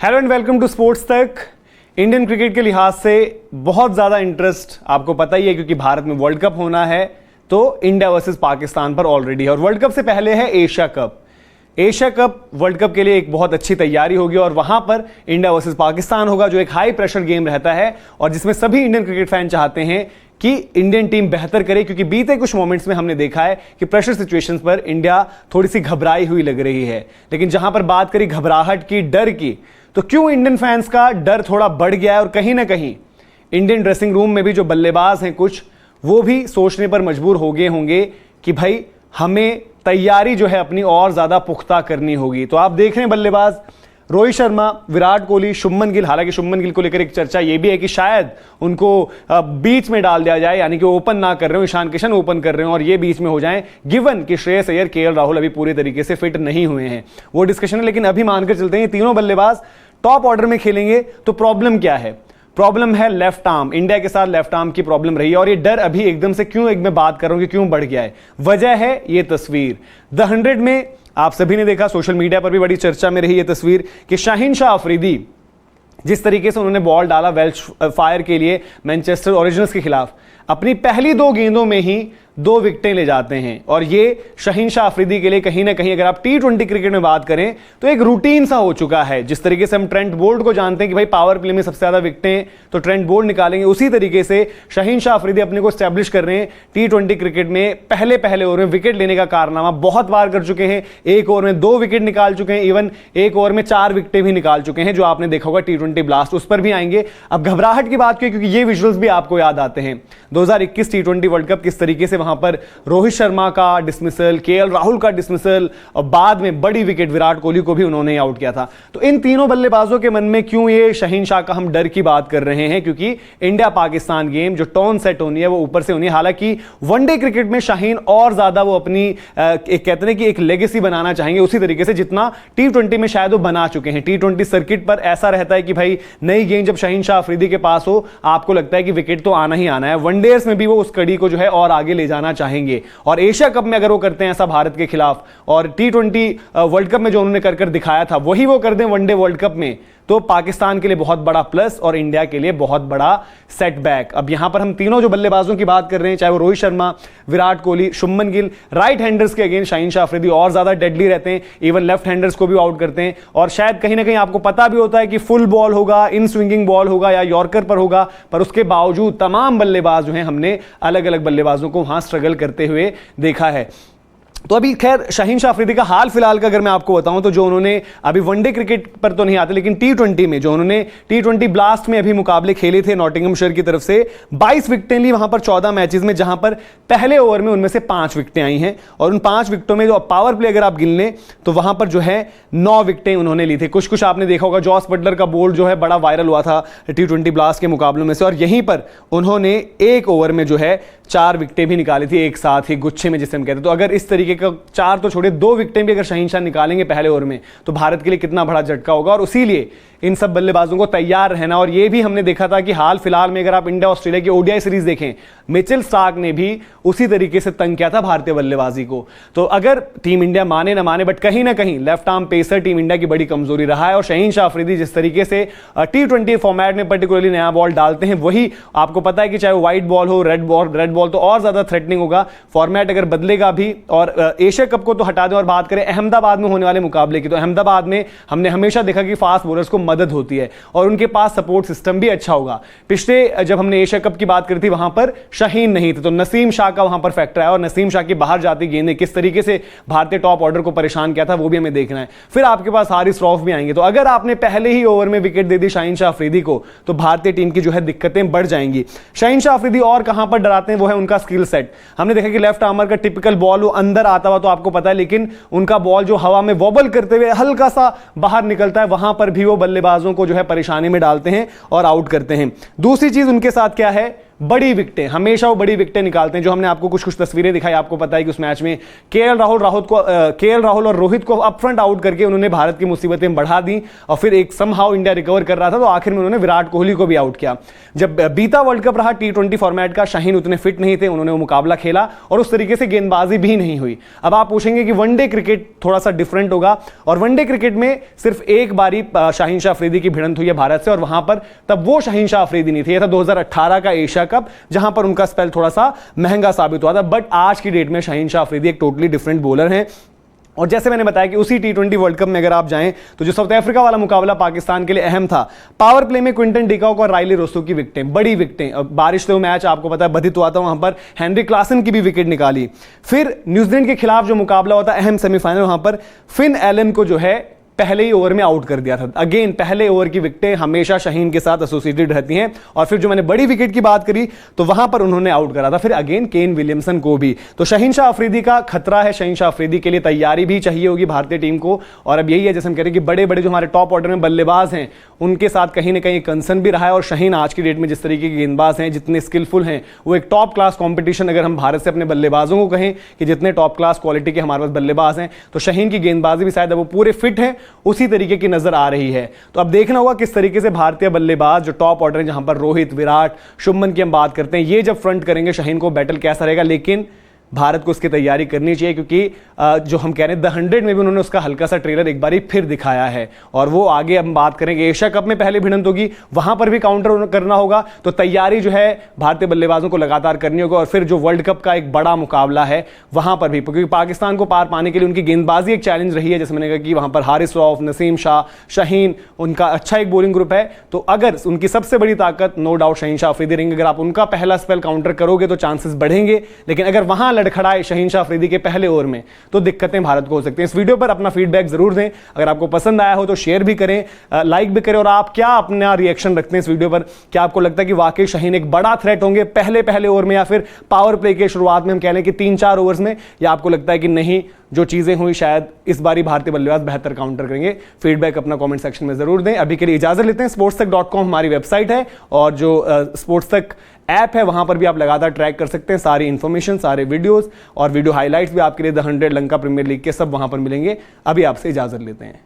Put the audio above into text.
Hello and welcome to sports Tak. Indian cricket के लिहाज से बहुत ज़्यादा इंटरेस्ट आपको पता ही है, क्योंकि भारत में वर्ल्ड कप होना है तो इंडिया वर्सेस पाकिस्तान पर ऑलरेडी है, और वर्ल्ड कप से पहले है Asia cup. Asia cup world cup के लिए एक बहुत अच्छी तैयारी होगी और वहां पर इंडिया वर्सेस पाकिस्तान होगा, जो एक हाई प्रेशर गेम रहता है और जिसमें सभी इंडियन क्रिकेट फैन चाहते हैं कि इंडियन टीम बेहतर करे, क्योंकि बीते कुछ मोमेंट्स में हमने देखा है कि प्रेशर सिचुएशंस पर इंडिया थोड़ी सी घबराई हुई लग रही है। लेकिन जहां पर बात करी घबराहट की, डर की, तो क्यों इंडियन फैंस का डर थोड़ा बढ़ गया है और कहीं ना कहीं इंडियन ड्रेसिंग रूम में भी जो बल्लेबाज हैं कुछ, वो भी सोचने पर मजबूर हो गए होंगे कि भाई हमें तैयारी जो है अपनी और ज्यादा पुख्ता करनी होगी। तो आप देख रहे हैं बल्लेबाज रोहित शर्मा, विराट कोहली, शुभमन गिल। हालांकि शुभमन गिल को लेकर एक चर्चा यह भी है कि शायद उनको बीच में डाल दिया जाए, यानी कि ओपन ना कर रहे हो, ईशान किशन ओपन कर रहे हो और ये बीच में हो जाएं, गिवन कि श्रेयस अय्यर, केएल राहुल अभी पूरी तरीके से फिट नहीं हुए हैं। वो डिस्कशन है, लेकिन अभी मानकर चलते हैं तीनों बल्लेबाज टॉप ऑर्डर में खेलेंगे। तो प्रॉब्लम क्या है? प्रॉब्लम है लेफ्ट आर्म। इंडिया के साथ लेफ्ट आर्म की प्रॉब्लम रही है और ये डर अभी एकदम से क्यों मैं बात कर रहा हूं कि क्यों बढ़ गया है, वजह है ये तस्वीर। द 100 में आप सभी ने देखा, सोशल मीडिया पर भी बड़ी चर्चा में रही ये तस्वीर कि शाहीन शाह अफरीदी जिस तरीके से उन्होंने बॉल डाला वेल्श फायर के लिए मैनचेस्टर ओरिजिनल्स के खिलाफ, अपनी पहली 2 गेंदों में ही 2 विकेटें ले जाते हैं। और ये शाहीन शाह अफरीदी के लिए कहीं ना कहीं, अगर आप T20 क्रिकेट में बात करें तो एक रूटीन सा हो चुका है। जिस तरीके से हम ट्रेंट बोल्ट को जानते हैं कि भाई पावर प्ले में सबसे ज्यादा विकेटें तो ट्रेंट बोल्ट निकालेंगे, उसी तरीके से शाहीन शाह अफरीदी अपने को स्टैब्लिश कर रहे हैं T20 क्रिकेट में। पहले ओवर में विकेट लेने का कारनामा बहुत बार कर चुके हैं। एक ओवर में 2 विकेट निकाल चुके हैं, इवन एक ओवर में 4 विकेटें भी निकाल चुके हैं, जो आपने देखा होगा T20 ब्लास्ट, उस पर भी आएंगे। अब घबराहट की बात क्यों, क्योंकि ये विजुअल्स भी आपको याद आते हैं 2021 T20 वर्ल्ड कप, किस तरीके से वहां पर रोहित शर्मा का डिसमिसल, केएल राहुल का डिसमिसल और बाद में बड़ी विकेट विराट कोहली को भी उन्होंने आउट किया था। तो इन तीनों बल्लेबाजों के मन में क्यों ये शाहीन शाह का हम डर की बात कर रहे हैं? क्योंकि इंडिया पाकिस्तान गेम जो टोन सेट होनी है वो ऊपर से होनी है। हालांकि वनडे क्रिकेट में शाहीन और ज्यादा वो अपनी एक कहते हैं कि एक लेगेसी बनाना चाहेंगे, उसी तरीके से जितना T20 में शायद वो बना चुके हैं। T20 सर्किट पर ऐसा रहता है कि भाई नई गेंद जब शाहीन शाह अफरीदी के पास हो, आपको लगता है कि विकेट तो आना ही आना है। वनडेज में भी वो उस कड़ी को जो है और आगे ले जाना चाहेंगे, और एशिया कप में अगर वो करते हैं ऐसा भारत के खिलाफ, और T20 वर्ल्ड कप में जो उन्होंने कर दिखाया था वही वो कर दें वनडे वर्ल्ड कप में, तो पाकिस्तान के लिए बहुत बड़ा प्लस और इंडिया के लिए बहुत बड़ा सेटबैक। अब यहां पर हम तीनों जो बल्लेबाजों की बात कर रहे हैं, चाहे वो रोहित शर्मा, विराट कोहली, शुभमन गिल, राइट हैंडर्स के अगेंस्ट शाहीन शाह अफरीदी और ज्यादा डेडली रहते हैं, इवन लेफ्ट हैंडर्स को भी आउट करते हैं। और शायद कहीं ना कहीं आपको पता भी होता है कि फुल बॉल होगा, इन स्विंगिंग बॉल होगा या यॉर्कर पर होगा, पर उसके बावजूद तमाम बल्लेबाज जो हैं, हमने अलग अलग बल्लेबाजों को वहां स्ट्रगल करते हुए देखा है। तो अभी खैर शाहीन शाह अफरीदी का हाल फिलहाल का अगर मैं आपको बताऊं तो जो उन्होंने अभी वनडे क्रिकेट पर तो नहीं आते, लेकिन T20 में जो उन्होंने T20 ब्लास्ट में अभी मुकाबले खेले थे नॉटिंघमशायर की तरफ से, 22 विकेटें ली वहां पर 14 मैचेस में, जहां पर पहले ओवर में उनमें से 5 विकेटें आई हैं। और उन 5 विकेटों में जो पावर प्ले अगर आप गिन लें तो वहां पर जो है 9 विकेटें उन्होंने ली थी। कुछ आपने देखा होगा, जॉस बटलर का बोल्ड जो है बड़ा वायरल हुआ था T20 ब्लास्ट के मुकाबलों में से, और यहीं पर उन्होंने एक ओवर में जो है 4 विकेटें भी निकाली थी एक साथ ही, गुच्छे में जिसे हम कहते हैं। तो अगर इस तरीके का 4 तो छोड़े 2 विकेटें भी अगर शाहीन शाह निकालेंगे पहले ओवर में, तो भारत के लिए कितना बड़ा झटका होगा। और उसीलिए इन सब बल्लेबाजों को तैयार रहना। और ये भी हमने देखा था कि हाल फिलहाल में अगर आप इंडिया ऑस्ट्रेलिया की ओडीआई सीरीज देखें, मिचेल स्टार्क ने भी उसी तरीके से तंग किया था भारतीय बल्लेबाजी को। तो अगर टीम इंडिया माने ना माने, बट कहीं ना कहीं left arm pacer team India की बड़ी कमजोरी रहा है। और शाहीन शाह अफरीदी जिस तरीके से T20 फॉर्मेट में पर्टिकुलरली नया बॉल डालते हैं, वही आपको पता है कि चाहे व्हाइट बॉल हो, रेड बॉल तो और ज्यादा थ्रेटनिंग होगा। फॉर्मेट अगर बदलेगा भी, और एशिया कप को तो हटा दें और बात करें अहमदाबाद में होने वाले मुकाबले की, तो अहमदाबाद में हमने हमेशा देखा कि फास्ट बॉलर्स को मदद होती है और उनके पास सपोर्ट सिस्टम भी अच्छा होगा। पिछले जब हमने एशिया कप की बात करी थी, वहां पर शाहीन नहीं थे, तो नसीम शाह का वहां पर फैक्टर है, और नसीम शाह की बाहर जाती गेंदें किस तरीके से भारतीय टॉप ऑर्डर को परेशान किया था, वो भी हमें देखना है। फिर आपके पास हारिस रऊफ भी आएंगे। तो अगर आपने पहले ही ओवर में विकेट दे दी शाहीन शाह अफरीदी को, तो भारतीय टीम की जो है दिक्कतें बढ़ जाएंगी। शाहीन शाह अफरीदी और कहां पर डराते हैं, वो है उनका स्किल सेट। हमने देखा कि लेफ्ट आर्मर का टिपिकल बॉल वो अंदर आता हुआ तो आपको पता है, लेकिन उनका बॉल जो हवा में वॉबल करते हुए हल्का सा बाहर निकलता है, वहां पर भी वो बल्लेबाजों को जो है परेशानी में डालते हैं और आउट करते हैं। दूसरी चीज उनके साथ क्या है, बड़ी विकेटें, हमेशा वो बड़ी विकेटें निकालते हैं। जो हमने आपको कुछ तस्वीरें दिखाई, आपको पता है कि उस मैच में केएल राहुल और रोहित को अपफ्रंट आउट करके उन्होंने भारत की मुसीबतें बढ़ा दी और फिर एक समहाउ इंडिया रिकवर कर रहा था तो आखिर में उन्होंने विराट कोहली को भी आउट किया। जब बीता वर्ल्ड कप रहा T20 फॉर्मेट का, शाहीन उतने फिट नहीं थे, उन्होंने वो मुकाबला खेला और उस तरीके से गेंदबाजी भी नहीं हुई। अब आप पूछेंगे कि वनडे क्रिकेट थोड़ा सा डिफरेंट होगा, और वनडे क्रिकेट में सिर्फ एक बारी शाहीन शाह अफरीदी की भिड़ंत हुई है भारत से, और वहां पर तब वो शाहीन शाह अफरीदी नहीं थे। यह था 2018 का एशिया कप, जहां पर उनका स्पेल थोड़ा सा महंगा साबित हुआ था। बट आज की डेट में शाहीन शाह अफरीदी एक टोटली डिफरेंट बॉलर हैं। और जैसे मैंने बताया कि उसी T20 वर्ल्ड कप में अगर आप जाएं तो जो साउथ अफ्रीका वाला मुकाबला पाकिस्तान के लिए अहम था, पावर प्ले में क्विंटन डिकॉक और राइली रोस्टो की विकेटें, बड़ी विकेटें, बारिश से वो मैच आपको पता है बाधित हुआ था, वहां पर हेनरी क्लासन की भी विकेट निकाली। फिर न्यूजीलैंड के खिलाफ जो मुकाबला होता अहम सेमीफाइनल, वहां पर फिन एलन को जो है पहले ही ओवर में आउट कर दिया था। अगेन पहले ओवर की विकेटें हमेशा शाहीन के साथ एसोसिएटेड रहती हैं। और फिर जो मैंने बड़ी विकेट की बात करी तो वहां पर उन्होंने आउट करा था फिर अगेन केन विलियमसन को भी। तो शाहीन शाह अफरीदी का खतरा है। शाहीन शाह अफरीदी के लिए तैयारी भी चाहिए होगी भारतीय टीम को। और अब यही है, जैसे हम कह रहे हैं कि बड़े बड़े जो हमारे टॉप ऑर्डर में बल्लेबाज हैं उनके साथ कहीं ना कहीं कंसर्न भी रहा है। और शाहीन आज की डेट में जिस तरीके के गेंदबाज हैं, जितने स्किलफुल हैं, वो एक टॉप क्लास कॉम्पिटिशन, अगर हम भारत से अपने बल्लेबाजों को कहें कि जितने टॉप क्लास क्वालिटी के हमारे पास बल्लेबाज हैं, तो शाहीन की गेंदबाजी भी शायद अब वो पूरे फिट हैं उसी तरीके की नजर आ रही है। तो अब देखना होगा किस तरीके से भारतीय बल्लेबाज जो टॉप ऑर्डर है, जहां पर रोहित, विराट, शुभमन की हम बात करते हैं, ये जब फ्रंट करेंगे शाहीन को बैटल कैसा रहेगा। लेकिन भारत को उसकी तैयारी करनी चाहिए, क्योंकि जो हम कह रहे हैं द 100 में भी उन्होंने उसका हल्का सा ट्रेलर एक बार फिर दिखाया है। और वो आगे हम बात करेंगे, एशिया कप में पहले भिड़ंत होगी, वहां पर भी काउंटर करना होगा। तो तैयारी जो है भारतीय बल्लेबाजों को लगातार करनी होगी। और फिर जो वर्ल्ड कप का एक बड़ा मुकाबला है वहां पर भी, क्योंकि पाकिस्तान को पार पाने के लिए उनकी गेंदबाजी एक चैलेंज रही है। जैसे मैंने कहा कि वहां पर हारिस रऊफ, नसीम शाह, शाहीन, उनका अच्छा एक बॉलिंग ग्रुप है। तो अगर उनकी सबसे बड़ी ताकत नो डाउट शाहीन शाह अफरीदी रहेंगे। अगर आप उनका पहला स्पेल काउंटर करोगे तो चांसेस बढ़ेंगे। लेकिन अगर वहां लड़खड़ाए शाहीन शाह अफरीदी के पहले ओवर में तो दिक्कतें भारत को हो सकती हैं। इस वीडियो पर अपना फीडबैक जरूर दें। अगर आपको पसंद आया हो तो शेयर भी करें, लाइक भी करें। और आप क्या अपना रिएक्शन रखते हैं इस वीडियो पर? क्या आपको लगता है कि वाकई शाहीन एक बड़ा थ्रेट होंगे पहले ओवर में, या फिर पावर प्ले के शुरुआत में हम कह लें कि 3-4 ओवर्स में, या आपको लगता है कि नहीं, जो चीजें हुई शायद इस बारी भारतीय बल्लेबाज बेहतर काउंटर करेंगे? फीडबैक अपना कमेंट सेक्शन में जरूर दें। अभी के लिए इजाजत लेते हैं। sportstech.com हमारी वेबसाइट है, और जो स्पोर्ट्सटेक ऐप है वहां पर भी आप लगातार ट्रैक कर सकते हैं सारी इंफॉर्मेशन, सारे वीडियोस और वीडियो हाइलाइट्स भी आपके लिए द 100 लंका प्रीमियर लीग के सब वहां पर मिलेंगे। अभी आपसे इजाजत लेते हैं।